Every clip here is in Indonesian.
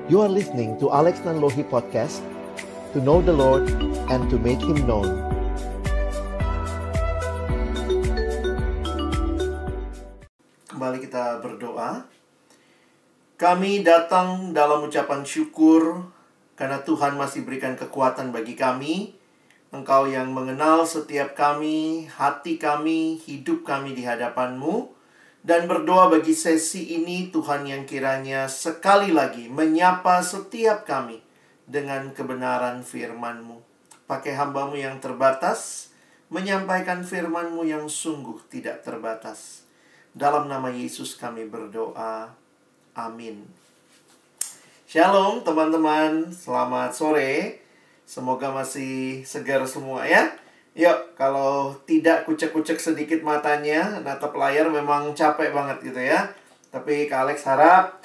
You are listening to Alex Nanlohi Podcast, to know the Lord and to make Him known. Kembali kita berdoa. Kami datang dalam ucapan syukur karena Tuhan masih berikan kekuatan bagi kami. Engkau yang mengenal setiap kami, hati kami, hidup kami di hadapan-Mu. Dan berdoa bagi sesi ini, Tuhan yang kiranya sekali lagi menyapa setiap kami dengan kebenaran firman-Mu. Pakai hamba-Mu yang terbatas, menyampaikan firman-Mu yang sungguh tidak terbatas. Dalam nama Yesus kami berdoa. Amin. Shalom teman-teman, selamat sore. Semoga masih segar semua ya. Yuk, kalau tidak kucek-kucek sedikit matanya, natap layar memang capek banget gitu ya. Tapi Kak Alex harap,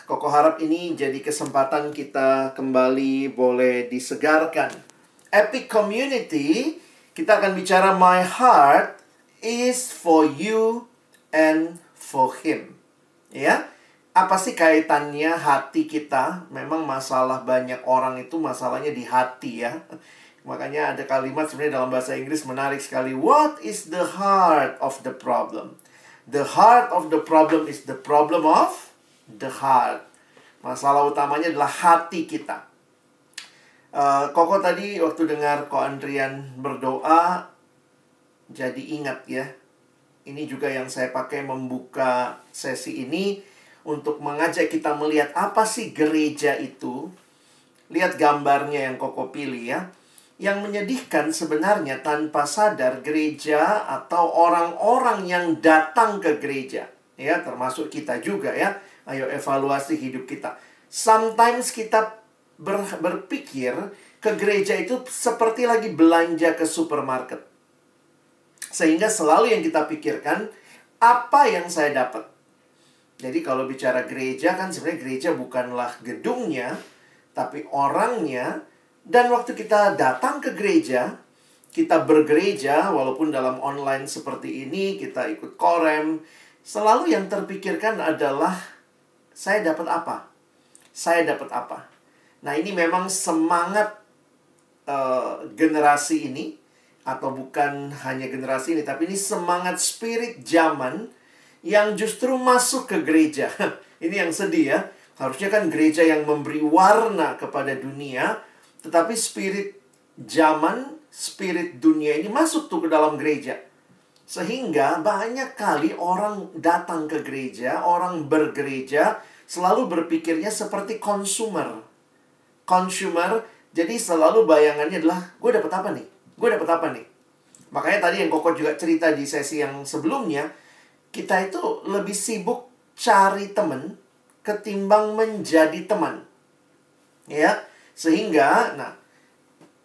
Koko harap ini jadi kesempatan kita kembali boleh disegarkan. Epic Community, kita akan bicara My heart is for you and for him. Ya, apa sih kaitannya hati kita? Memang masalah banyak orang itu masalahnya di hati ya. Makanya ada kalimat sebenarnya dalam bahasa Inggris menarik sekali. What is the heart of the problem? The heart of the problem is the problem of the heart. Masalah utamanya adalah hati kita. Koko tadi waktu dengar Ko Andrian berdoa, jadi ingat ya. Ini juga yang saya pakai membuka sesi ini untuk mengajak kita melihat apa sih gereja itu. Lihat gambarnya yang Koko pilih ya. Yang menyedihkan sebenarnya tanpa sadar gereja atau orang-orang yang datang ke gereja, ya, termasuk kita juga ya. Ayo evaluasi hidup kita. Sometimes kita berpikir ke gereja itu seperti lagi belanja ke supermarket. Sehingga selalu yang kita pikirkan, apa yang saya dapat? Jadi kalau bicara gereja kan sebenarnya gereja bukanlah gedungnya, tapi orangnya. Dan waktu kita datang ke gereja, kita bergereja, walaupun dalam online seperti ini, kita ikut korem, selalu yang terpikirkan adalah, saya dapat apa? Saya dapat apa? Nah, ini memang semangat generasi ini, atau bukan hanya generasi ini, tapi ini semangat spirit zaman yang justru masuk ke gereja. Ini yang sedih ya. Harusnya kan gereja yang memberi warna kepada dunia, tetapi spirit zaman, spirit dunia ini masuk tuh ke dalam gereja. Sehingga banyak kali orang datang ke gereja, orang bergereja, selalu berpikirnya seperti consumer. Consumer, jadi selalu bayangannya adalah, gue dapat apa nih? Gue dapat apa nih? Makanya tadi yang Koko juga cerita di sesi yang sebelumnya, kita itu lebih sibuk cari teman ketimbang menjadi teman. Ya. Sehingga,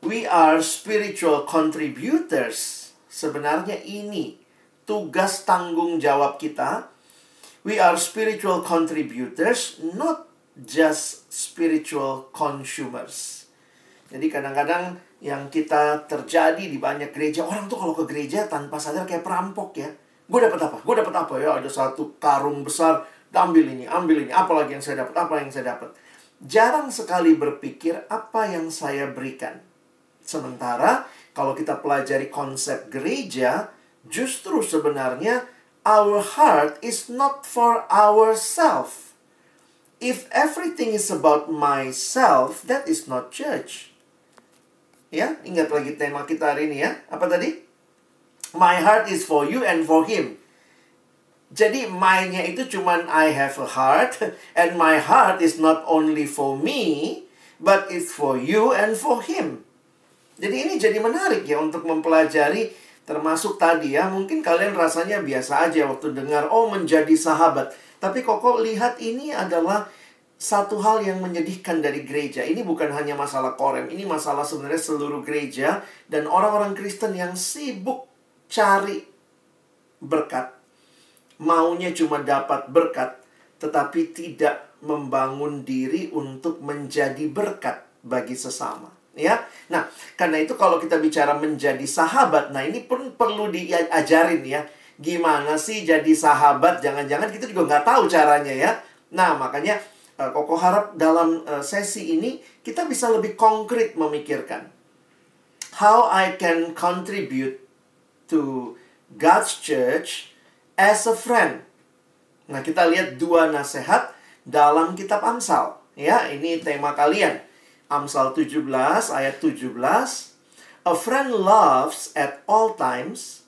we are spiritual contributors. Sebenarnya ini tugas tanggung jawab kita. We are spiritual contributors, not just spiritual consumers. Jadi kadang-kadang yang kita terjadi di banyak gereja, orang tuh kalau ke gereja tanpa sadar kayak perampok ya. Gue dapat apa? Gue dapat apa ya? Ada satu karung besar, ambil ini, apalagi yang saya dapat, apa yang saya dapat. Jarang sekali berpikir apa yang saya berikan. Sementara kalau kita pelajari konsep gereja, justru sebenarnya our heart is not for ourselves. If everything is about myself, that is not church. Ya, ingat lagi tema kita hari ini ya. Apa tadi? My heart is for you and for him. Jadi my-nya itu cuman I have a heart, and my heart is not only for me, but it's for you and for him. Jadi ini jadi menarik ya untuk mempelajari, termasuk tadi ya, mungkin kalian rasanya biasa aja waktu dengar, oh menjadi sahabat. Tapi Koko lihat ini adalah satu hal yang menyedihkan dari gereja. Ini bukan hanya masalah korem, ini masalah sebenarnya seluruh gereja, dan orang-orang Kristen yang sibuk cari berkat. Maunya cuma dapat berkat, tetapi tidak membangun diri untuk menjadi berkat bagi sesama. Ya, nah karena itu kalau kita bicara menjadi sahabat, nah ini pun perlu diajarin ya. Gimana sih jadi sahabat? Jangan-jangan kita juga nggak tahu caranya ya. Nah makanya Koko harap dalam sesi ini kita bisa lebih konkret memikirkan how I can contribute to God's church as a friend. Nah, kita lihat 2 nasihat dalam kitab Amsal. Ya, ini tema kalian. Amsal 17 ayat 17. A friend loves at all times,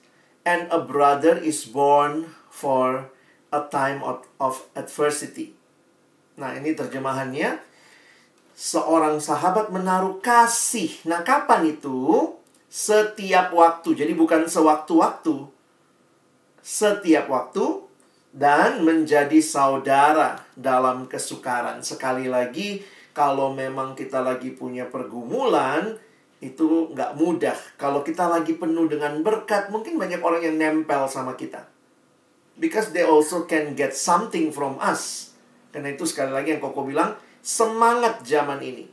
and a brother is born for a time of adversity. Nah, ini terjemahannya. Seorang sahabat menaruh kasih. Nah, kapan itu? Setiap waktu. Jadi bukan sewaktu-waktu. Setiap waktu. Dan menjadi saudara dalam kesukaran. Sekali lagi, kalau memang kita lagi punya pergumulan, itu nggak mudah. Kalau kita lagi penuh dengan berkat, mungkin banyak orang yang nempel sama kita. Because they also can get something from us. Karena itu sekali lagi yang Koko bilang, semangat zaman ini.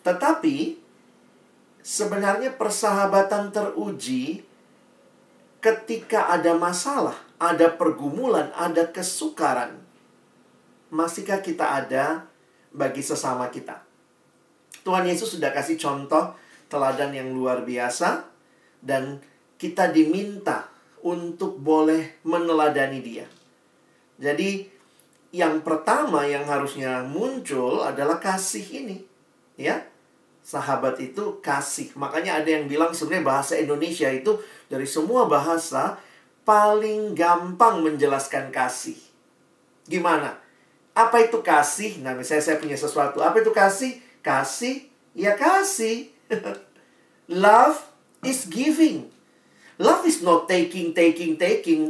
Tetapi, sebenarnya persahabatan teruji ketika ada masalah, ada pergumulan, ada kesukaran. Masihkah kita ada bagi sesama kita? Tuhan Yesus sudah kasih contoh teladan yang luar biasa. Dan kita diminta untuk boleh meneladani dia. Jadi, yang pertama yang harusnya muncul adalah kasih ini. Ya, sahabat itu kasih. Makanya ada yang bilang sebenarnya bahasa Indonesia itu dari semua bahasa paling gampang menjelaskan kasih. Gimana? Apa itu kasih? Nah, misalnya saya punya sesuatu. Apa itu kasih? Kasih, ya kasih. Love is giving. Love is not taking.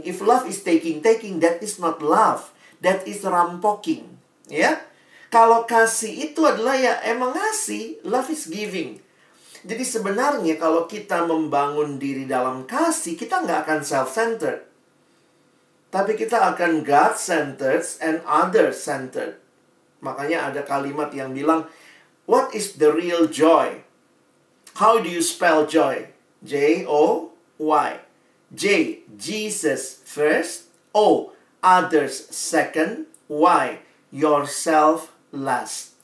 If love is taking, that is not love. That is rampoking. Ya. Kalau kasih itu adalah ya emang ngasih. Love is giving. Jadi sebenarnya kalau kita membangun diri dalam kasih, kita nggak akan self-centered. Tapi kita akan God-centered and other-centered. Makanya ada kalimat yang bilang, what is the real joy? How do you spell joy? J-O-Y. J, Jesus first. O, others second. Y, yourself last.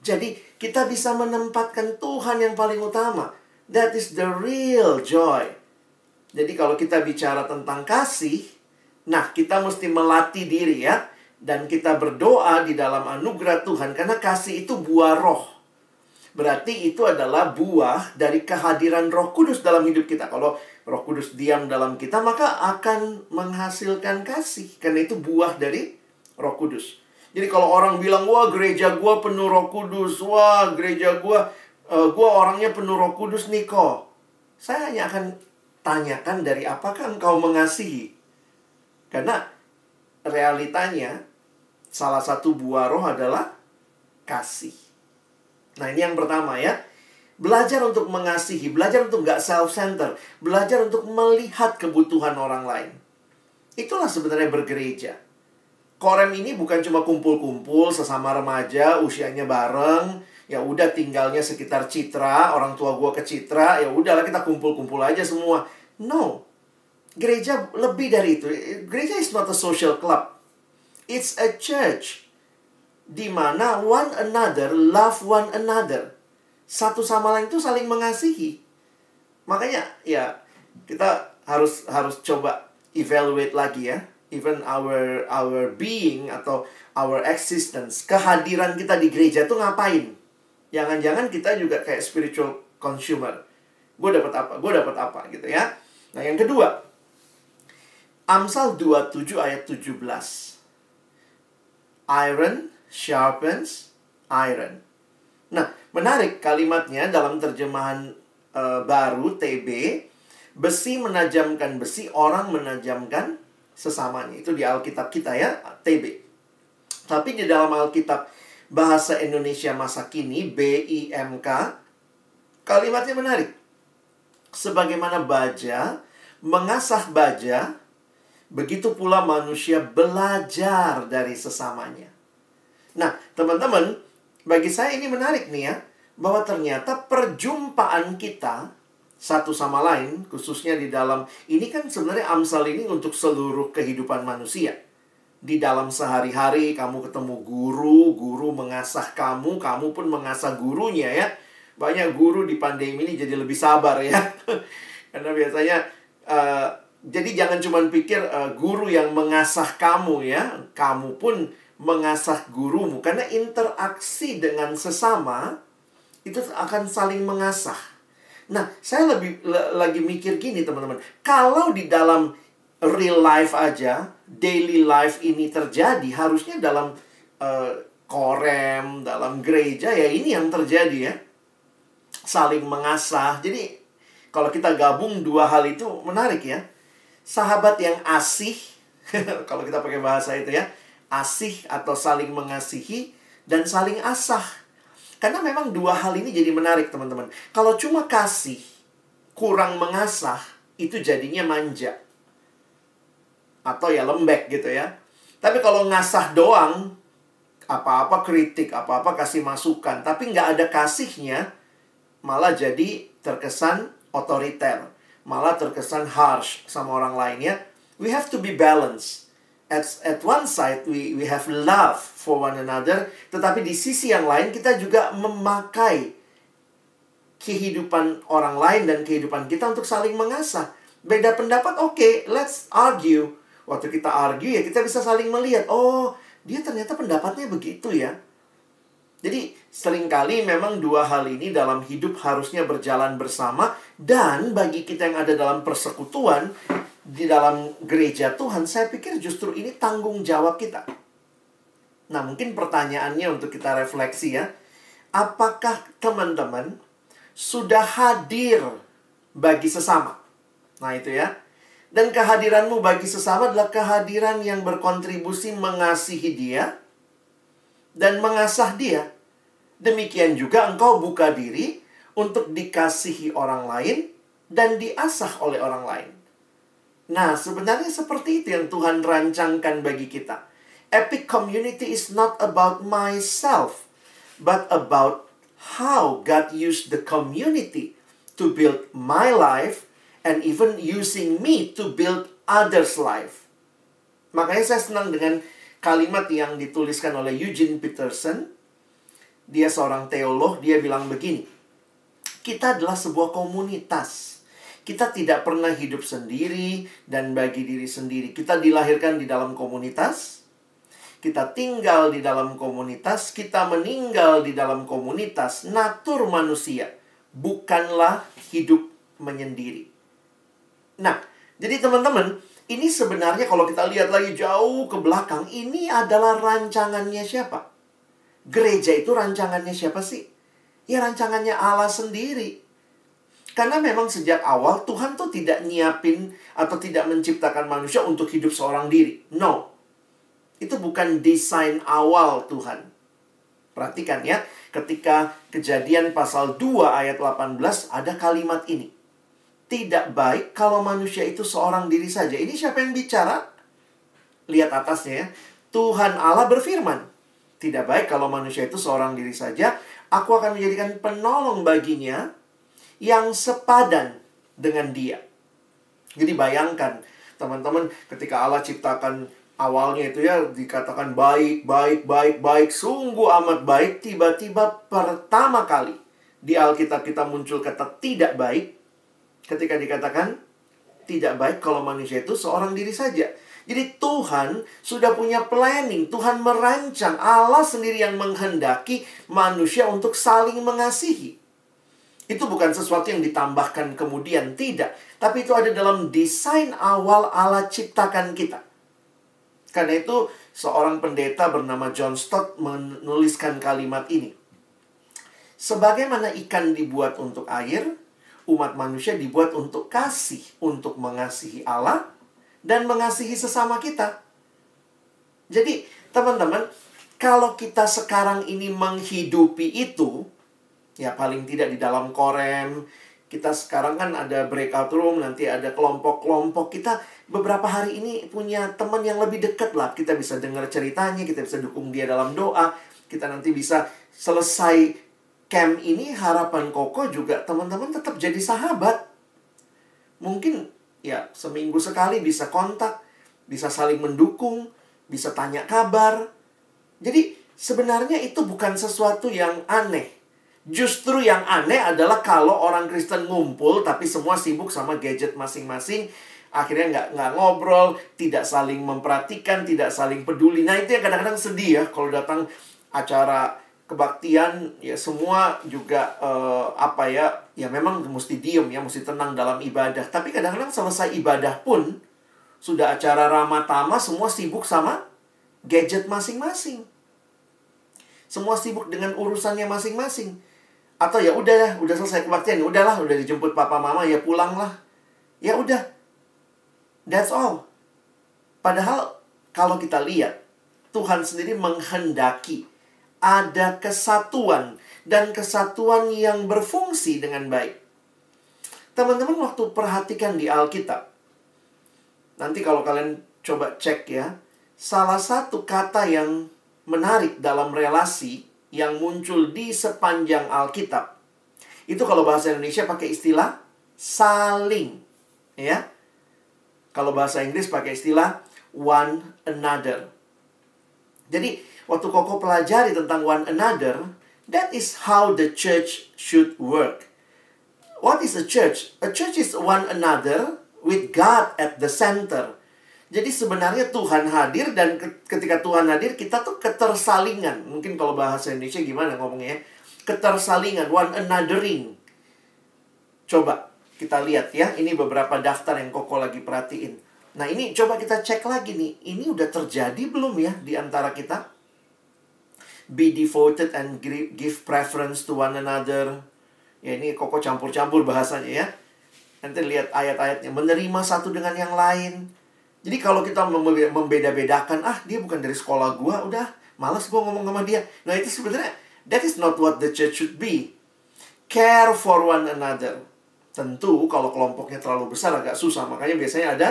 Jadi kita bisa menempatkan Tuhan yang paling utama. That is the real joy. Jadi kalau kita bicara tentang kasih, nah kita mesti melatih diri ya. Dan kita berdoa di dalam anugerah Tuhan. Karena kasih itu buah roh. Berarti itu adalah buah dari kehadiran Roh Kudus dalam hidup kita. Kalau Roh Kudus diam dalam kita, maka akan menghasilkan kasih. Karena itu buah dari Roh Kudus. Jadi kalau orang bilang, wah gereja gua penuh Roh Kudus, wah gereja gua orangnya penuh Roh Kudus nih kok. Saya hanya akan tanyakan dari apakah engkau mengasihi. Karena realitanya salah satu buah roh adalah kasih. Nah, ini yang pertama ya. Belajar untuk mengasihi, belajar untuk gak self-centered, belajar untuk melihat kebutuhan orang lain. Itulah sebenarnya bergereja. Korem ini bukan cuma kumpul-kumpul sesama remaja, usianya bareng, ya udah tinggalnya sekitar Citra, orang tua gua ke Citra, ya udahlah kita kumpul-kumpul aja semua. No. Gereja lebih dari itu. Gereja is not a social club. It's a church. Di mana one another love one another. Satu sama lain itu saling mengasihi. Makanya ya kita harus coba evaluate lagi ya. Even our being atau our existence, kehadiran kita di gereja itu ngapain? Jangan-jangan kita juga kayak spiritual consumer. Gue dapat apa gitu ya. Nah, yang kedua, Amsal 27 ayat 17. Iron sharpens iron. Nah, menarik kalimatnya dalam terjemahan baru TB. Besi menajamkan besi, orang menajamkan sesamanya. Itu di Alkitab kita ya, TB. Tapi di dalam Alkitab Bahasa Indonesia Masa Kini, BIMK, kalimatnya menarik. Sebagaimana baja mengasah baja, begitu pula manusia belajar dari sesamanya. Nah, teman-teman, bagi saya ini menarik nih ya, bahwa ternyata perjumpaan kita satu sama lain, khususnya di dalam, ini kan sebenarnya Amsal ini untuk seluruh kehidupan manusia. Di dalam sehari-hari kamu ketemu guru, guru mengasah kamu, kamu pun mengasah gurunya ya. Banyak guru di pandemi ini jadi lebih sabar ya. Karena biasanya, jadi jangan cuma pikir guru yang mengasah kamu ya. Kamu pun mengasah gurumu. Karena interaksi dengan sesama, itu akan saling mengasah. Nah, saya lagi mikir gini teman-teman. Kalau di dalam real life aja, daily life ini terjadi, harusnya dalam korem, dalam gereja ya ini yang terjadi ya. Saling mengasah. Jadi kalau kita gabung dua hal itu menarik ya. Sahabat yang asih, kalau kita pakai bahasa itu ya, asih atau saling mengasihi dan saling asah. Karena memang dua hal ini jadi menarik teman-teman. Kalau cuma kasih, kurang mengasah, itu jadinya manja. Atau ya lembek gitu ya. Tapi kalau ngasah doang, apa-apa kritik, apa-apa kasih masukan, tapi nggak ada kasihnya, malah jadi terkesan otoriter. Malah terkesan harsh sama orang lain ya. We have to be balanced. At one side, we have love for one another. Tetapi di sisi yang lain, kita juga memakai kehidupan orang lain dan kehidupan kita untuk saling mengasah. Beda pendapat, oke, let's argue. Waktu kita argue ya kita bisa saling melihat, oh dia ternyata pendapatnya begitu ya. Jadi seringkali memang dua hal ini dalam hidup harusnya berjalan bersama. Dan bagi kita yang ada dalam persekutuan, di dalam gereja Tuhan, saya pikir justru ini tanggung jawab kita. Nah mungkin pertanyaannya untuk kita refleksi ya. Apakah teman-teman sudah hadir bagi sesama? Nah itu ya. Dan kehadiranmu bagi sesama adalah kehadiran yang berkontribusi mengasihi dia dan mengasah dia. Demikian juga engkau buka diri untuk dikasihi orang lain dan diasah oleh orang lain. Nah, sebenarnya seperti itu yang Tuhan rancangkan bagi kita. Epic community is not about myself, but about how God used the community to build my life and even using me to build others' life. Makanya saya senang dengan kalimat yang dituliskan oleh Eugene Peterson. Dia seorang teolog, dia bilang begini. Kita adalah sebuah komunitas. Kita tidak pernah hidup sendiri dan bagi diri sendiri. Kita dilahirkan di dalam komunitas. Kita tinggal di dalam komunitas. Kita meninggal di dalam komunitas. Natur manusia bukanlah hidup menyendiri. Nah, jadi teman-teman, ini sebenarnya kalau kita lihat lagi jauh ke belakang, ini adalah rancangannya siapa? Gereja itu rancangannya siapa sih? Ya rancangannya Allah sendiri. Karena memang sejak awal Tuhan tuh tidak nyiapin atau tidak menciptakan manusia untuk hidup seorang diri. No. Itu bukan desain awal Tuhan. Perhatikan ya, ketika Kejadian pasal 2 ayat 18 ada kalimat ini. Tidak baik kalau manusia itu seorang diri saja. Ini siapa yang bicara? Lihat atasnya ya. Tuhan Allah berfirman. Tidak baik kalau manusia itu seorang diri saja. Aku akan menjadikan penolong baginya yang sepadan dengan dia. Jadi bayangkan, teman-teman, ketika Allah ciptakan awalnya itu ya, dikatakan baik, baik, baik, baik, sungguh amat baik. Tiba-tiba pertama kali di Alkitab kita muncul kata tidak baik. Ketika dikatakan tidak baik kalau manusia itu seorang diri saja. Jadi Tuhan sudah punya planning. Tuhan merancang. Allah sendiri yang menghendaki manusia untuk saling mengasihi. Itu bukan sesuatu yang ditambahkan kemudian. Tidak. Tapi itu ada dalam desain awal Allah ciptakan kita. Karena itu seorang pendeta bernama John Stott menuliskan kalimat ini. Sebagaimana ikan dibuat untuk air, umat manusia dibuat untuk kasih, untuk mengasihi Allah dan mengasihi sesama kita. Jadi, teman-teman, kalau kita sekarang ini menghidupi itu, ya paling tidak di dalam korem, kita sekarang kan ada breakout room, nanti ada kelompok-kelompok. Kita beberapa hari ini punya teman yang lebih dekat lah. Kita bisa dengar ceritanya, kita bisa dukung dia dalam doa. Kita nanti bisa selesai camp ini, harapan Koko juga teman-teman tetap jadi sahabat. Mungkin ya seminggu sekali bisa kontak, bisa saling mendukung, bisa tanya kabar. Jadi sebenarnya itu bukan sesuatu yang aneh. Justru yang aneh adalah kalau orang Kristen ngumpul tapi semua sibuk sama gadget masing-masing. Akhirnya nggak ngobrol, tidak saling memperhatikan, tidak saling peduli. Nah itu yang kadang-kadang sedih ya. Kalau datang acara kebaktian, ya semua juga ya memang mesti diem ya, mesti tenang dalam ibadah. Tapi kadang-kadang selesai ibadah pun, sudah acara Ramatama, semua sibuk sama gadget masing-masing. Semua sibuk dengan urusannya masing-masing. Atau ya udah selesai kebaktian, ya udahlah, udah dijemput papa mama, ya pulanglah. Ya udah. That's all. Padahal kalau kita lihat, Tuhan sendiri menghendaki ada kesatuan, dan kesatuan yang berfungsi dengan baik. Teman-teman waktu perhatikan di Alkitab, nanti kalau kalian coba cek ya, salah satu kata yang menarik dalam relasi yang muncul di sepanjang Alkitab, itu kalau bahasa Indonesia pakai istilah saling, ya. Kalau bahasa Inggris pakai istilah one another. Jadi, waktu Koko pelajari tentang one another, that is how the church should work. What is a church? A church is one another with God at the center. Jadi sebenarnya Tuhan hadir, dan ketika Tuhan hadir, kita tuh ketersalingan. Mungkin kalau bahasa Indonesia gimana ngomongnya? Ketersalingan, one anothering. Coba kita lihat ya, ini beberapa daftar yang Koko lagi perhatiin. Nah ini coba kita cek lagi nih, ini udah terjadi belum ya di antara kita? Be devoted and give preference to one another. Ya ini Koko campur-campur bahasanya ya. Nanti lihat ayat-ayatnya, menerima satu dengan yang lain. Jadi kalau kita membeda-bedakan, dia bukan dari sekolah gua, udah malas gua ngomong sama dia. Nah itu sebenarnya, that is not what the church should be. Care for one another. Tentu kalau kelompoknya terlalu besar agak susah. Makanya biasanya ada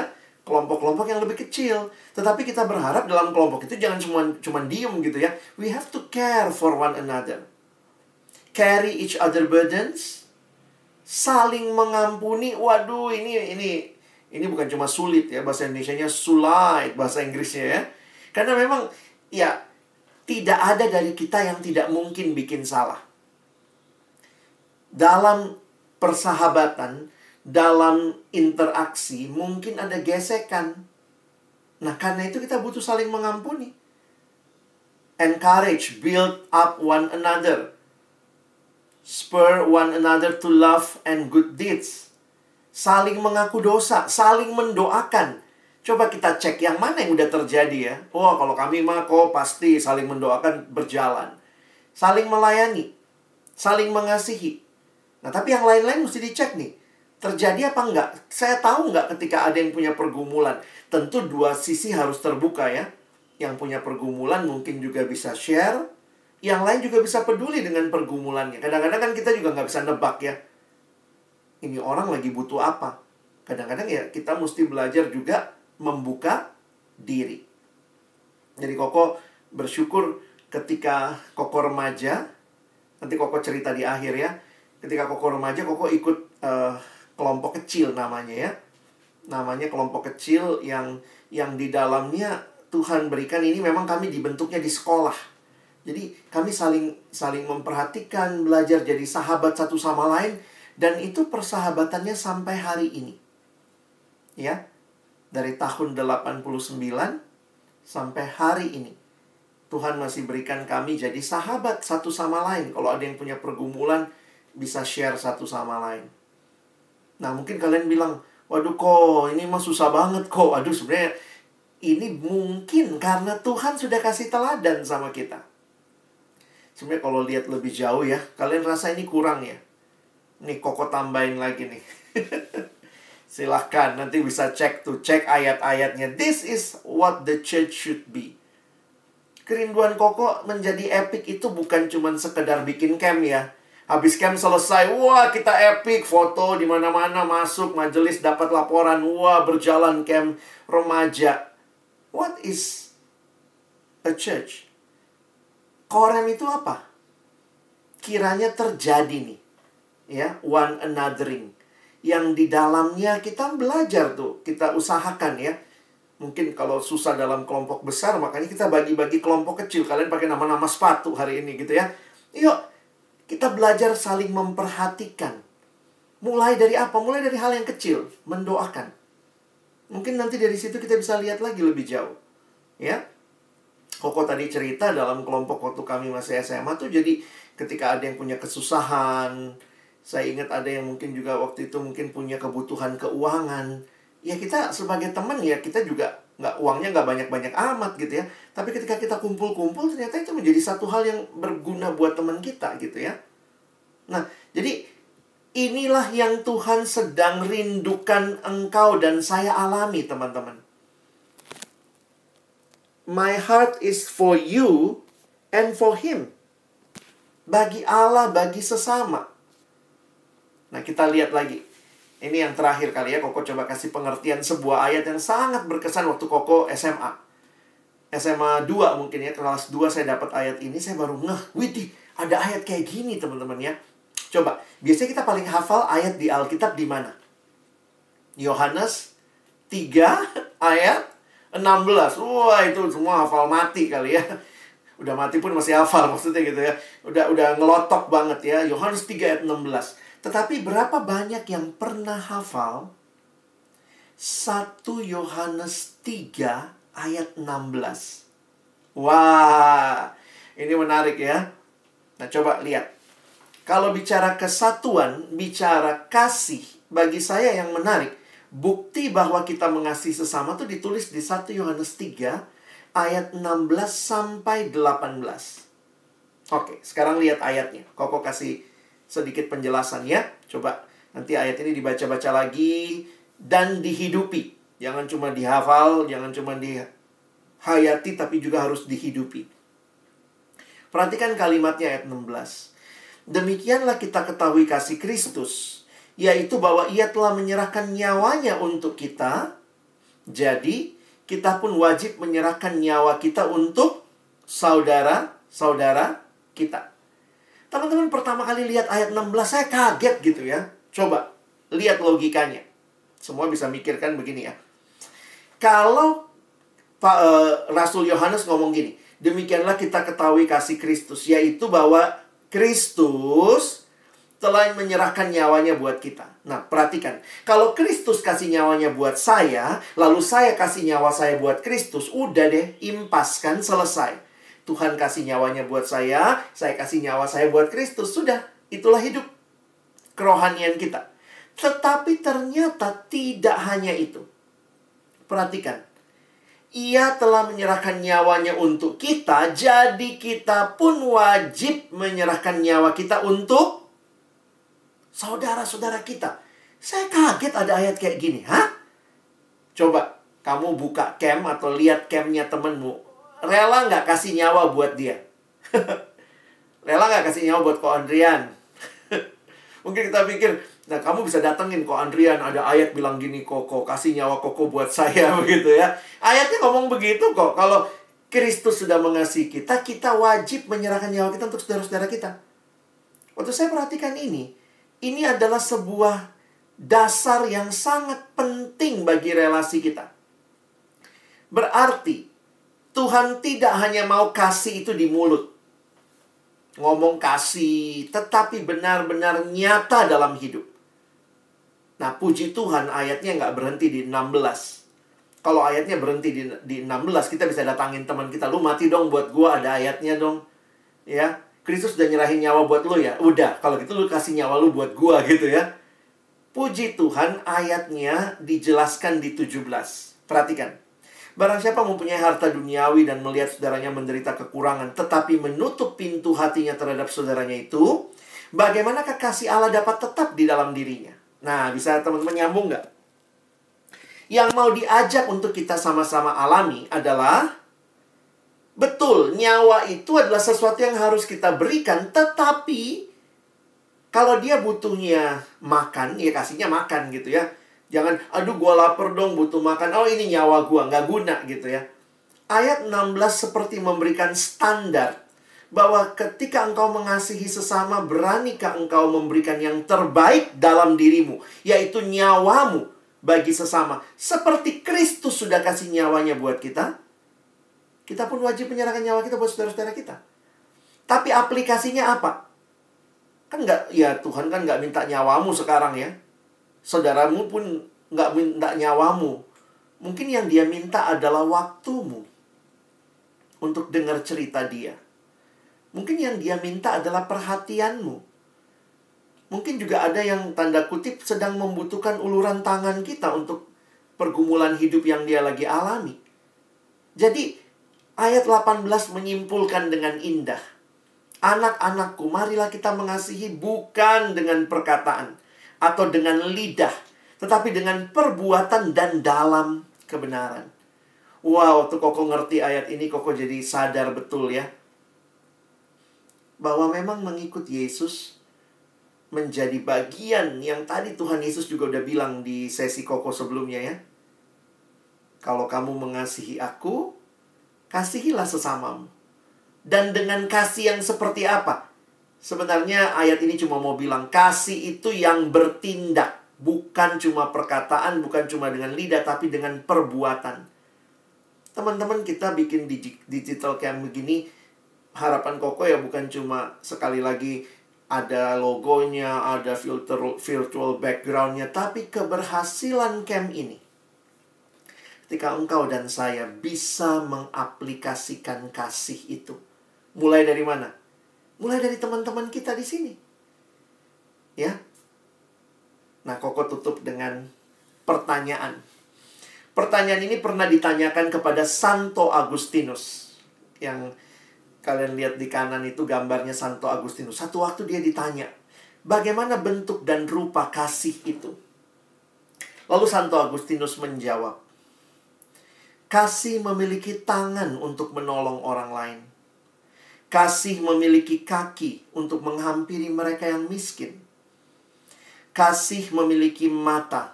kelompok-kelompok yang lebih kecil. Tetapi kita berharap dalam kelompok itu jangan cuma diem gitu ya. We have to care for one another. Carry each other burdens. Saling mengampuni. Waduh, ini bukan cuma sulit ya. Bahasa Indonesianya sulit, bahasa Inggrisnya ya. Karena memang ya tidak ada dari kita yang tidak mungkin bikin salah. Dalam persahabatan, dalam interaksi, mungkin ada gesekan. Nah, karena itu kita butuh saling mengampuni. Encourage, build up one another. Spur one another to love and good deeds. Saling mengaku dosa, saling mendoakan. Coba kita cek yang mana yang udah terjadi ya. Kalau kami mah kok pasti saling mendoakan berjalan. Saling melayani, saling mengasihi. Nah, tapi yang lain-lain mesti dicek nih. Terjadi apa enggak? Saya tahu enggak ketika ada yang punya pergumulan? Tentu dua sisi harus terbuka ya. Yang punya pergumulan mungkin juga bisa share. Yang lain juga bisa peduli dengan pergumulannya. Kadang-kadang kan kita juga nggak bisa nebak ya. Ini orang lagi butuh apa? Kadang-kadang ya kita mesti belajar juga membuka diri. Jadi Koko bersyukur ketika Koko remaja. Nanti Koko cerita di akhir ya. Ketika Koko remaja, Koko ikut kelompok kecil namanya ya. Namanya kelompok kecil yang di dalamnya Tuhan berikan ini, memang kami dibentuknya di sekolah. Jadi kami saling memperhatikan, belajar jadi sahabat satu sama lain. Dan itu persahabatannya sampai hari ini. Ya. Dari tahun 89 sampai hari ini. Tuhan masih berikan kami jadi sahabat satu sama lain. Kalau ada yang punya pergumulan, bisa share satu sama lain. Nah, mungkin kalian bilang, waduh kok, ini mah susah banget kok. Aduh, sebenarnya ini mungkin karena Tuhan sudah kasih teladan sama kita. Sebenarnya kalau lihat lebih jauh ya, kalian rasa ini kurang ya? Nih, Koko tambahin lagi nih. Silahkan, nanti bisa cek ayat-ayatnya. This is what the church should be. Kerinduan Koko menjadi epic itu bukan cuma sekedar bikin camp ya. Habis camp selesai, wah kita epic, foto di mana-mana, masuk majelis, dapat laporan, wah berjalan camp remaja. What is a church? Korem itu apa? Kiranya terjadi nih, ya, one anothering, yang di dalamnya kita belajar tuh, kita usahakan ya. Mungkin kalau susah dalam kelompok besar, makanya kita bagi-bagi kelompok kecil. Kalian pakai nama-nama sepatu hari ini gitu ya. Yuk, kita belajar saling memperhatikan. Mulai dari apa? Mulai dari hal yang kecil, mendoakan. Mungkin nanti dari situ kita bisa lihat lagi lebih jauh. Ya. Koko tadi cerita dalam kelompok waktu kami masih SMA tuh, jadi ketika ada yang punya kesusahan, saya ingat ada yang mungkin juga waktu itu mungkin punya kebutuhan keuangan. Ya kita sebagai teman ya, kita juga uangnya nggak banyak-banyak amat gitu ya. Tapi ketika kita kumpul-kumpul, ternyata itu menjadi satu hal yang berguna buat teman kita gitu ya. Nah, jadi inilah yang Tuhan sedang rindukan engkau dan saya alami, teman-teman. My heart is for you and for him. Bagi Allah, bagi sesama. Nah, kita lihat lagi. Ini yang terakhir kali ya, Koko coba kasih pengertian sebuah ayat yang sangat berkesan waktu Koko SMA. SMA 2 mungkin ya, kelas 2 saya dapat ayat ini, saya baru ngeh, widih, ada ayat kayak gini teman-teman ya. Coba, biasanya kita paling hafal ayat di Alkitab di mana? Yohanes 3 ayat 16. Wah, itu semua hafal mati kali ya. Udah mati pun masih hafal maksudnya gitu ya. Udah ngelotok banget ya. Yohanes 3 ayat 16. Tetapi berapa banyak yang pernah hafal 1 Yohanes 3 ayat 16? Wah, ini menarik ya. Nah, coba lihat. Kalau bicara kesatuan, bicara kasih, bagi saya yang menarik, bukti bahwa kita mengasihi sesama itu ditulis di 1 Yohanes 3 ayat 16 sampai 18. Oke, sekarang lihat ayatnya. Koko kasih sedikit penjelasan ya. Coba nanti ayat ini dibaca-baca lagi dan dihidupi. Jangan cuma dihafal, jangan cuma dihayati, tapi juga harus dihidupi. Perhatikan kalimatnya ayat 16. Demikianlah kita ketahui kasih Kristus, yaitu bahwa ia telah menyerahkan nyawanya untuk kita. Jadi, kita pun wajib menyerahkan nyawa kita untuk saudara-saudara kita. Teman-teman pertama kali lihat ayat 16, saya kaget gitu ya. Coba, lihat logikanya. Semua bisa mikirkan begini ya. Kalau Rasul Yohanes ngomong gini, demikianlah kita ketahui kasih Kristus, yaitu bahwa Kristus telah menyerahkan nyawanya buat kita. Nah, perhatikan. Kalau Kristus kasih nyawanya buat saya, lalu saya kasih nyawa saya buat Kristus, udah deh, impas kan, selesai. Tuhan kasih nyawanya buat saya kasih nyawa saya buat Kristus. Sudah, itulah hidup kerohanian kita. Tetapi ternyata tidak hanya itu. Perhatikan. Ia telah menyerahkan nyawanya untuk kita, jadi kita pun wajib menyerahkan nyawa kita untuk saudara-saudara kita. Saya kaget ada ayat kayak gini. Hah? Coba, kamu buka camp atau lihat campnya temenmu. Rela nggak kasih nyawa buat dia? Rela nggak kasih nyawa buat Ko Andrian? Mungkin kita pikir, nah kamu bisa datengin Ko Andrian, ada ayat bilang gini, Koko, kasih nyawa Koko buat saya, begitu ya. Ayatnya ngomong begitu kok. Kalau Kristus sudah mengasihi kita, kita wajib menyerahkan nyawa kita untuk saudara-saudara kita. Waktu saya perhatikan ini adalah sebuah dasar yang sangat penting bagi relasi kita. Berarti, Tuhan tidak hanya mau kasih itu di mulut. Ngomong kasih, tetapi benar-benar nyata dalam hidup. Nah, puji Tuhan ayatnya nggak berhenti di 16. Kalau ayatnya berhenti di 16, kita bisa datangin teman kita. Lu mati dong buat gua, ada ayatnya dong. Ya, Kristus udah nyerahin nyawa buat lu ya. Udah, kalau gitu lu kasih nyawa lu buat gua gitu ya. Puji Tuhan ayatnya dijelaskan di 17. Perhatikan. Barang siapa mempunyai harta duniawi dan melihat saudaranya menderita kekurangan, tetapi menutup pintu hatinya terhadap saudaranya itu, bagaimanakah kasih Allah dapat tetap di dalam dirinya? Nah, bisa teman-teman nyambung nggak? Yang mau diajak untuk kita sama-sama alami adalah, betul, nyawa itu adalah sesuatu yang harus kita berikan, tetapi kalau dia butuhnya makan, ya kasihnya makan gitu ya. Jangan, aduh gua lapar dong, butuh makan. Oh ini nyawa gua, nggak guna gitu ya. Ayat 16 seperti memberikan standar bahwa ketika engkau mengasihi sesama, beranikah engkau memberikan yang terbaik dalam dirimu, yaitu nyawamu, bagi sesama. Seperti Kristus sudah kasih nyawanya buat kita, kita pun wajib menyerahkan nyawa kita buat saudara-saudara kita. Tapi aplikasinya apa? Kan nggak, ya Tuhan kan nggak minta nyawamu sekarang ya. Saudaramu pun nggak minta nyawamu. Mungkin yang dia minta adalah waktumu untuk dengar cerita dia. Mungkin yang dia minta adalah perhatianmu. Mungkin juga ada yang tanda kutip sedang membutuhkan uluran tangan kita untuk pergumulan hidup yang dia lagi alami. Jadi, ayat 18 menyimpulkan dengan indah. Anak-anakku, marilah kita mengasihi bukan dengan perkataan atau dengan lidah, tetapi dengan perbuatan dan dalam kebenaran. Wow, tuh Koko ngerti ayat ini, Koko jadi sadar betul ya. Bahwa memang mengikut Yesus menjadi bagian yang tadi Tuhan Yesus juga udah bilang di sesi Koko sebelumnya ya. Kalau kamu mengasihi aku, kasihilah sesamamu. Dan dengan kasih yang seperti apa? Sebenarnya ayat ini cuma mau bilang kasih itu yang bertindak. Bukan cuma perkataan, bukan cuma dengan lidah, tapi dengan perbuatan. Teman-teman, kita bikin digital camp begini, harapan Koko ya bukan cuma sekali lagi ada logonya, ada virtual backgroundnya, tapi keberhasilan camp ini ketika engkau dan saya bisa mengaplikasikan kasih itu. Mulai dari mana? Mulai dari teman-teman kita di sini. Ya. Nah, Koko tutup dengan pertanyaan. Pertanyaan ini pernah ditanyakan kepada Santo Agustinus. Yang kalian lihat di kanan itu gambarnya Santo Agustinus. Satu waktu dia ditanya, bagaimana bentuk dan rupa kasih itu? Lalu Santo Agustinus menjawab, kasih memiliki tangan untuk menolong orang lain. Kasih memiliki kaki untuk menghampiri mereka yang miskin. Kasih memiliki mata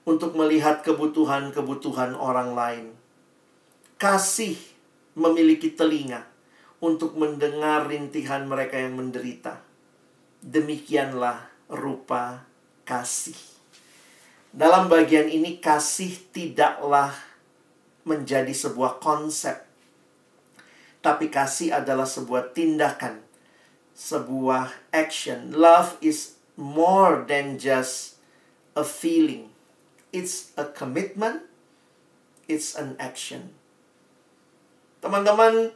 untuk melihat kebutuhan-kebutuhan orang lain. Kasih memiliki telinga untuk mendengar rintihan mereka yang menderita. Demikianlah rupa kasih. Dalam bagian ini, kasih tidaklah menjadi sebuah konsep, tapi kasih adalah sebuah tindakan, sebuah action. Love is more than just a feeling. It's a commitment. It's an action. Teman-teman,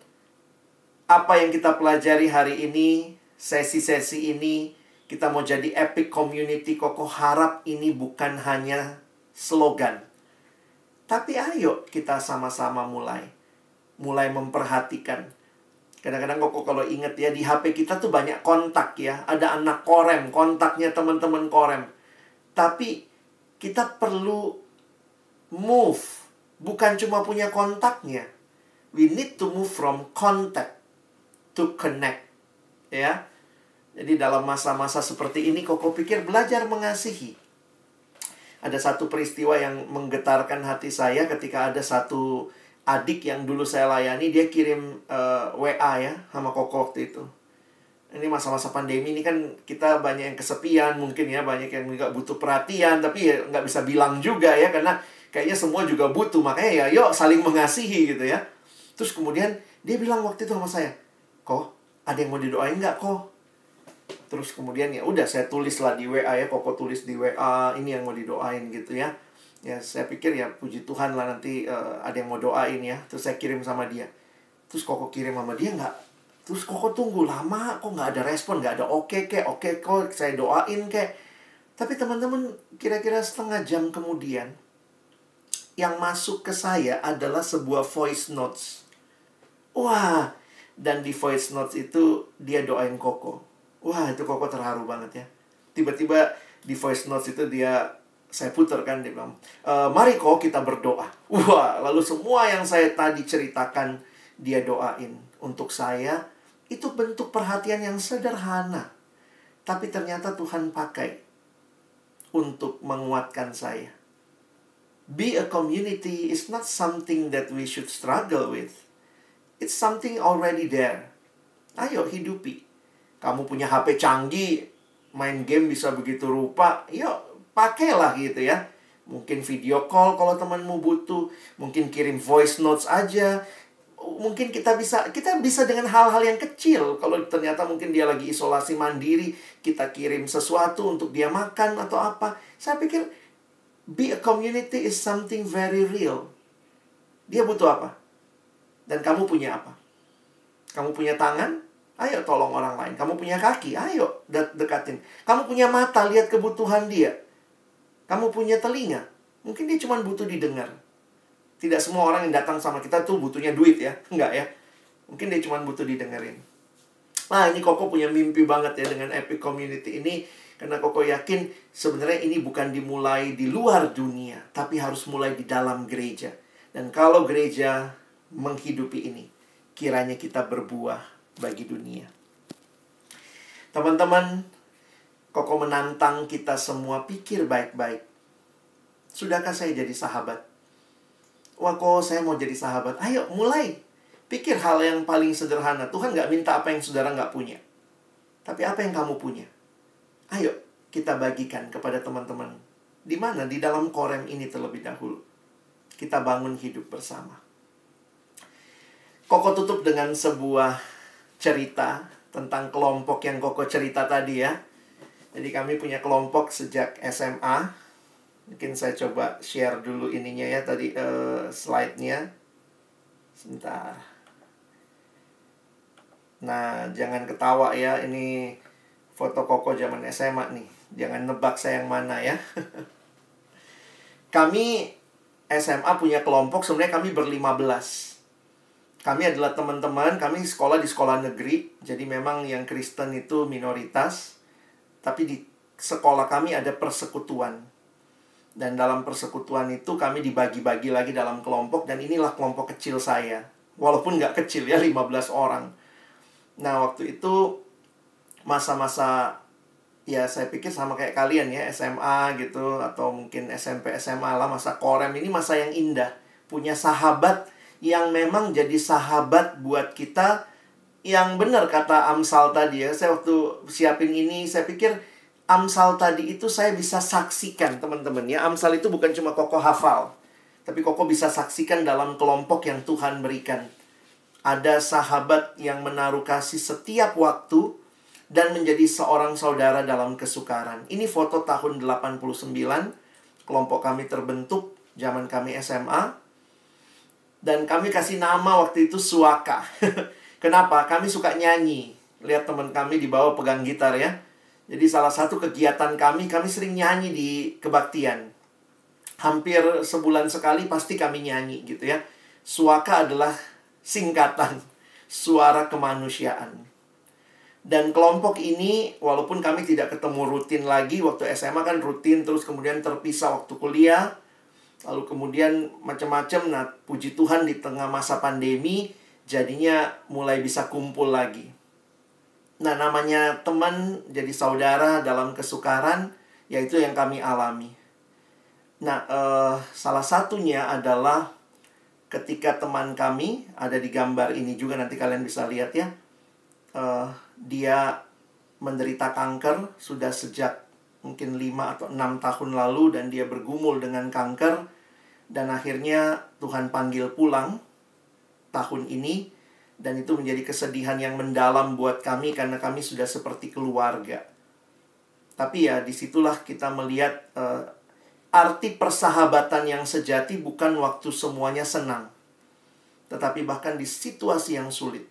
apa yang kita pelajari hari ini, sesi-sesi ini, kita mau jadi epic community. Koko harap ini bukan hanya slogan, tapi ayo kita sama-sama mulai memperhatikan. Kadang-kadang Koko kalau inget ya, di HP kita tuh banyak kontak ya. Ada anak korem, kontaknya teman-teman korem. Tapi kita perlu move, bukan cuma punya kontaknya. We need to move from contact to connect. Ya. Jadi dalam masa-masa seperti ini, Koko pikir belajar mengasihi. Ada satu peristiwa yang menggetarkan hati saya ketika ada satu adik yang dulu saya layani, dia kirim WA ya sama Koko waktu itu. Ini masa-masa pandemi ini kan kita banyak yang kesepian mungkin ya, banyak yang nggak butuh perhatian, tapi ya nggak bisa bilang juga ya, karena kayaknya semua juga butuh. Makanya ya yuk saling mengasihi gitu ya. Terus kemudian dia bilang waktu itu sama saya, "Kok, ada yang mau didoain nggak, Kok?" Terus kemudian ya udah saya tulis lah di WA ya, Koko tulis di WA, ini yang mau didoain gitu ya. Ya saya pikir ya puji Tuhan lah nanti ada yang mau doain ya. Terus saya kirim sama dia. Terus Koko kirim sama dia nggak. Terus Koko tunggu lama kok nggak ada respon, nggak ada oke kok saya doain kek. Tapi teman-teman, kira-kira setengah jam kemudian yang masuk ke saya adalah sebuah voice notes. Wah, dan di voice notes itu dia doain Koko. Wah, itu Koko terharu banget ya. Tiba-tiba di voice notes itu saya putarkan, dia bilang, "Mari Kok kita berdoa." Wah, lalu semua yang saya tadi ceritakan dia doain untuk saya. Itu bentuk perhatian yang sederhana, tapi ternyata Tuhan pakai untuk menguatkan saya. Be a community is not something that we should struggle with. It's something already there. Ayo hidupi. Kamu punya HP canggih, main game bisa begitu rupa, yuk pakailah gitu ya. Mungkin video call kalau temanmu butuh. Mungkin kirim voice notes aja. Mungkin kita bisa dengan hal-hal yang kecil. Kalau ternyata mungkin dia lagi isolasi mandiri, kita kirim sesuatu untuk dia makan atau apa. Saya pikir be a community is something very real. Dia butuh apa? Dan kamu punya apa? Kamu punya tangan? Ayo tolong orang lain. Kamu punya kaki? Ayo dekatin. Kamu punya mata, lihat kebutuhan dia. Kamu punya telinga. Mungkin dia cuma butuh didengar. Tidak semua orang yang datang sama kita tuh butuhnya duit ya. Enggak ya. Mungkin dia cuma butuh didengerin. Nah, ini Koko punya mimpi banget ya dengan Epic Community ini. Karena Koko yakin sebenarnya ini bukan dimulai di luar dunia, tapi harus mulai di dalam gereja. Dan kalau gereja menghidupi ini, kiranya kita berbuah bagi dunia. Teman-teman, Koko menantang kita semua pikir baik-baik. Sudahkah saya jadi sahabat? Wah, kok saya mau jadi sahabat? Ayo, mulai. Pikir hal yang paling sederhana. Tuhan gak minta apa yang saudara gak punya. Tapi apa yang kamu punya? Ayo, kita bagikan kepada teman-teman. Di mana? Di dalam korem ini terlebih dahulu. Kita bangun hidup bersama. Koko tutup dengan sebuah cerita tentang kelompok yang Koko cerita tadi ya. Jadi kami punya kelompok sejak SMA. Mungkin saya coba share dulu ininya ya tadi slide-nya. Sebentar. Nah, jangan ketawa ya. Ini foto Koko zaman SMA nih. Jangan nebak saya yang mana ya. Kami SMA punya kelompok, sebenarnya kami ber-15. Kami adalah teman-teman, kami sekolah di sekolah negeri. Jadi memang yang Kristen itu minoritas. Tapi di sekolah kami ada persekutuan. Dan dalam persekutuan itu kami dibagi-bagi lagi dalam kelompok. Dan inilah kelompok kecil saya. Walaupun nggak kecil ya, 15 orang. Nah, waktu itu masa-masa, ya saya pikir sama kayak kalian ya, SMA gitu. Atau mungkin SMP, SMA lah, masa korem. Ini masa yang indah. Punya sahabat yang memang jadi sahabat buat kita. Yang benar kata Amsal tadi ya. Saya waktu siapin ini, saya pikir Amsal tadi itu saya bisa saksikan teman-teman ya. Amsal itu bukan cuma Koko hafal, tapi Koko bisa saksikan dalam kelompok yang Tuhan berikan. Ada sahabat yang menaruh kasih setiap waktu dan menjadi seorang saudara dalam kesukaran. Ini foto tahun 89. Kelompok kami terbentuk zaman kami SMA. Dan kami kasih nama waktu itu Suaka. Kenapa? Kami suka nyanyi. Lihat teman kami di bawah pegang gitar ya. Jadi salah satu kegiatan kami sering nyanyi di kebaktian. Hampir sebulan sekali pasti kami nyanyi gitu ya. Suaka adalah singkatan suara kemanusiaan. Dan kelompok ini, walaupun kami tidak ketemu rutin lagi, waktu SMA kan rutin, terus kemudian terpisah waktu kuliah. Lalu kemudian macam-macam. Nah, puji Tuhan di tengah masa pandemi, jadinya mulai bisa kumpul lagi. Nah, namanya teman jadi saudara dalam kesukaran, yaitu yang kami alami. Nah, salah satunya adalah ketika teman kami, ada di gambar ini juga, nanti kalian bisa lihat ya. Dia menderita kanker sudah sejak mungkin 5 atau 6 tahun lalu. Dan dia bergumul dengan kanker. Dan akhirnya Tuhan panggil pulang tahun ini. Dan itu menjadi kesedihan yang mendalam buat kami, karena kami sudah seperti keluarga. Tapi ya disitulah kita melihat arti persahabatan yang sejati bukan waktu semuanya senang, tetapi bahkan di situasi yang sulit.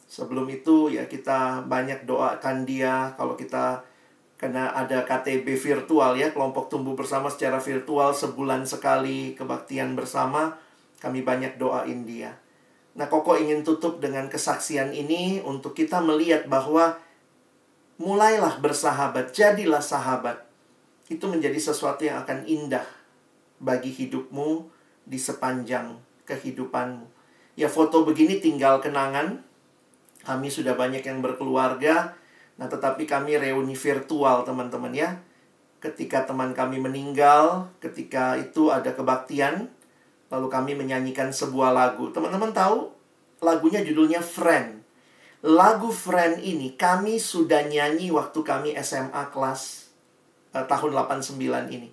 Sebelum itu ya kita banyak doakan dia. Kalau kita karena ada KTB virtual ya, kelompok tumbuh bersama secara virtual, sebulan sekali kebaktian bersama, kami banyak doain dia. Nah, Koko ingin tutup dengan kesaksian ini untuk kita melihat bahwa mulailah bersahabat, jadilah sahabat. Itu menjadi sesuatu yang akan indah bagi hidupmu di sepanjang kehidupanmu. Ya, foto begini tinggal kenangan. Kami sudah banyak yang berkeluarga. Nah, tetapi kami reuni virtual teman-teman ya. Ketika teman kami meninggal, ketika itu ada kebaktian, lalu kami menyanyikan sebuah lagu. Teman-teman tahu lagunya judulnya Friend. Lagu Friend ini kami sudah nyanyi waktu kami SMA kelas tahun 89 ini.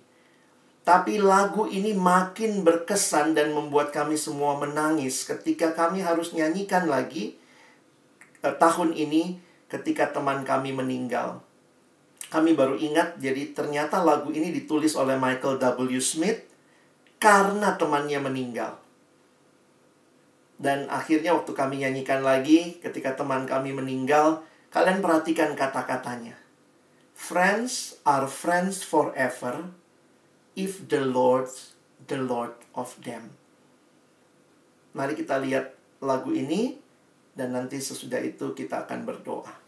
Tapi lagu ini makin berkesan dan membuat kami semua menangis ketika kami harus nyanyikan lagi tahun ini ketika teman kami meninggal. Kami baru ingat, jadi ternyata lagu ini ditulis oleh Michael W. Smith karena temannya meninggal. Dan akhirnya waktu kami nyanyikan lagi ketika teman kami meninggal, kalian perhatikan kata-katanya. Friends are friends forever if the Lord of them. Mari kita lihat lagu ini, dan nanti sesudah itu kita akan berdoa.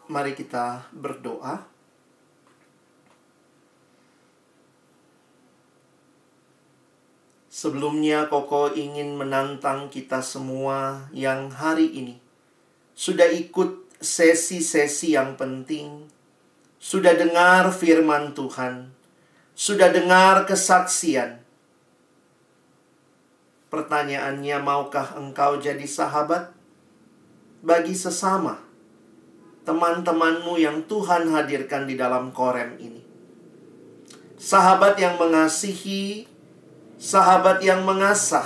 Mari kita berdoa. Sebelumnya Koko ingin menantang kita semua yang hari ini sudah ikut sesi-sesi yang penting, sudah dengar firman Tuhan, sudah dengar kesaksian. Pertanyaannya, maukah engkau jadi sahabat bagi sesama teman-temanmu yang Tuhan hadirkan di dalam Korem ini? Sahabat yang mengasihi, sahabat yang mengasah,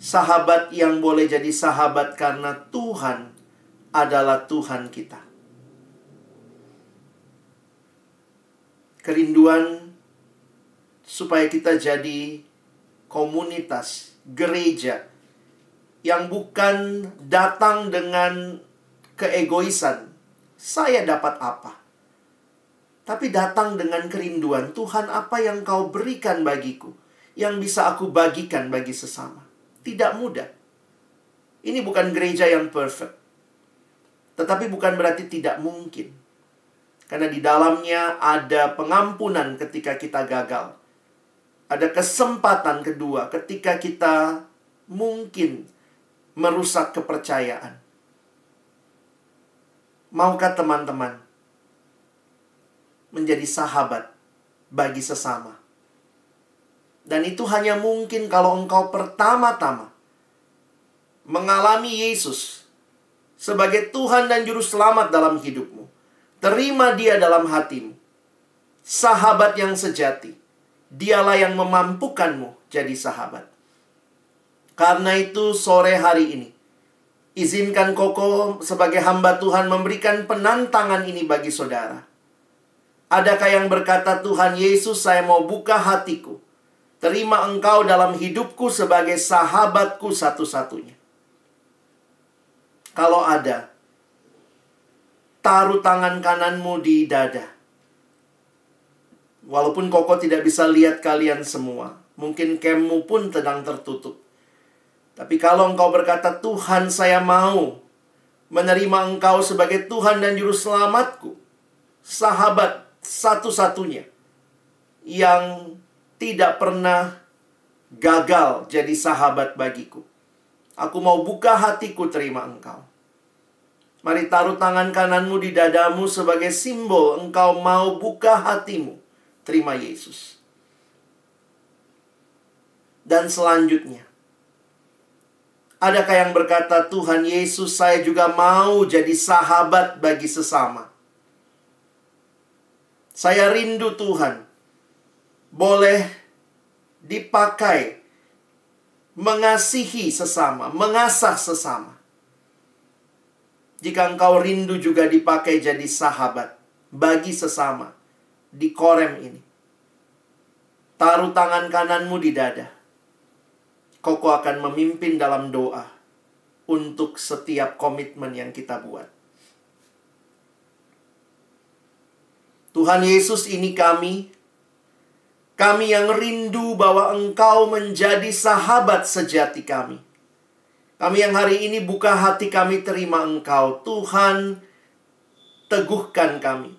sahabat yang boleh jadi sahabat karena Tuhan adalah Tuhan kita. Kerinduan supaya kita jadi komunitas, gereja yang bukan datang dengan keegoisan, saya dapat apa? Tapi datang dengan kerinduan, Tuhan, apa yang kau berikan bagiku yang bisa aku bagikan bagi sesama. Tidak mudah. Ini bukan gereja yang perfect. Tetapi bukan berarti tidak mungkin. Karena di dalamnya ada pengampunan ketika kita gagal. Ada kesempatan kedua ketika kita mungkin merusak kepercayaan. Maukah teman-teman menjadi sahabat bagi sesama? Dan itu hanya mungkin kalau engkau pertama-tama mengalami Yesus sebagai Tuhan dan Juru Selamat dalam hidupmu. Terima Dia dalam hatimu. Sahabat yang sejati. Dialah yang memampukanmu jadi sahabat. Karena itu sore hari ini, izinkan Koko sebagai hamba Tuhan memberikan penantangan ini bagi saudara. Adakah yang berkata, Tuhan Yesus, saya mau buka hatiku. Terima engkau dalam hidupku sebagai sahabatku satu-satunya. Kalau ada, taruh tangan kananmu di dada. Walaupun Koko tidak bisa lihat kalian semua, mungkin cammu pun sedang tertutup. Tapi kalau engkau berkata, Tuhan, saya mau menerima engkau sebagai Tuhan dan Juru Selamatku, sahabat satu-satunya yang tidak pernah gagal jadi sahabat bagiku. Aku mau buka hatiku terima engkau. Mari taruh tangan kananmu di dadamu sebagai simbol engkau mau buka hatimu terima Yesus. Dan selanjutnya, adakah yang berkata, Tuhan Yesus, saya juga mau jadi sahabat bagi sesama. Saya rindu Tuhan, boleh dipakai mengasihi sesama, mengasah sesama. Jika engkau rindu juga dipakai jadi sahabat bagi sesama di Korem ini, taruh tangan kananmu di dada. Koko akan memimpin dalam doa untuk setiap komitmen yang kita buat. Tuhan Yesus, ini kami yang rindu bahwa engkau menjadi sahabat sejati kami. Kami yang hari ini buka hati kami terima engkau. Tuhan, teguhkan kami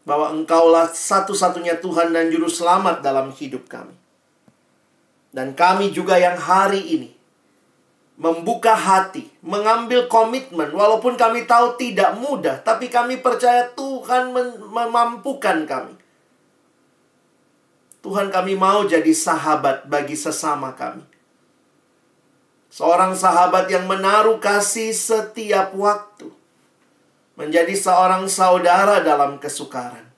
bahwa engkaulah satu-satunya Tuhan dan Juru Selamat dalam hidup kami. Dan kami juga yang hari ini membuka hati, mengambil komitmen, walaupun kami tahu tidak mudah, tapi kami percaya Tuhan memampukan kami. Tuhan, kami mau jadi sahabat bagi sesama kami. Seorang sahabat yang menaruh kasih setiap waktu. Menjadi seorang saudara dalam kesukaran.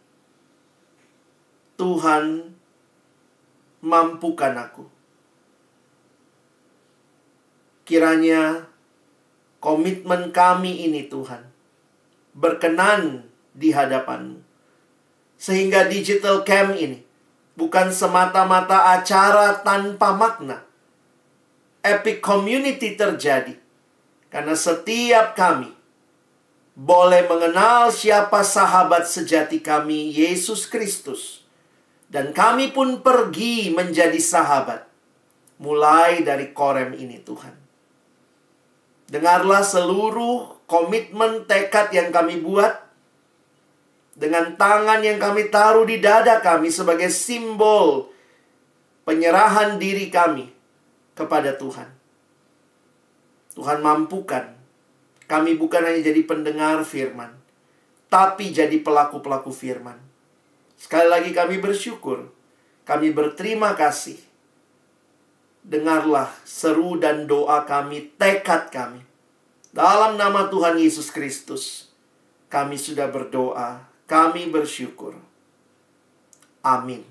Tuhan, mampukan aku. Kiranya komitmen kami ini, Tuhan, berkenan di hadapan-Mu. Sehingga digital camp ini bukan semata-mata acara tanpa makna. Epic community terjadi karena setiap kami boleh mengenal siapa sahabat sejati kami, Yesus Kristus. Dan kami pun pergi menjadi sahabat mulai dari Korem ini, Tuhan. Dengarlah seluruh komitmen tekad yang kami buat, dengan tangan yang kami taruh di dada kami sebagai simbol penyerahan diri kami kepada Tuhan. Tuhan mampukan kami bukan hanya jadi pendengar firman, tapi jadi pelaku-pelaku firman. Sekali lagi kami bersyukur, kami berterima kasih. Dengarlah seru dan doa kami, tekad kami. Dalam nama Tuhan Yesus Kristus, kami sudah berdoa, kami bersyukur. Amin.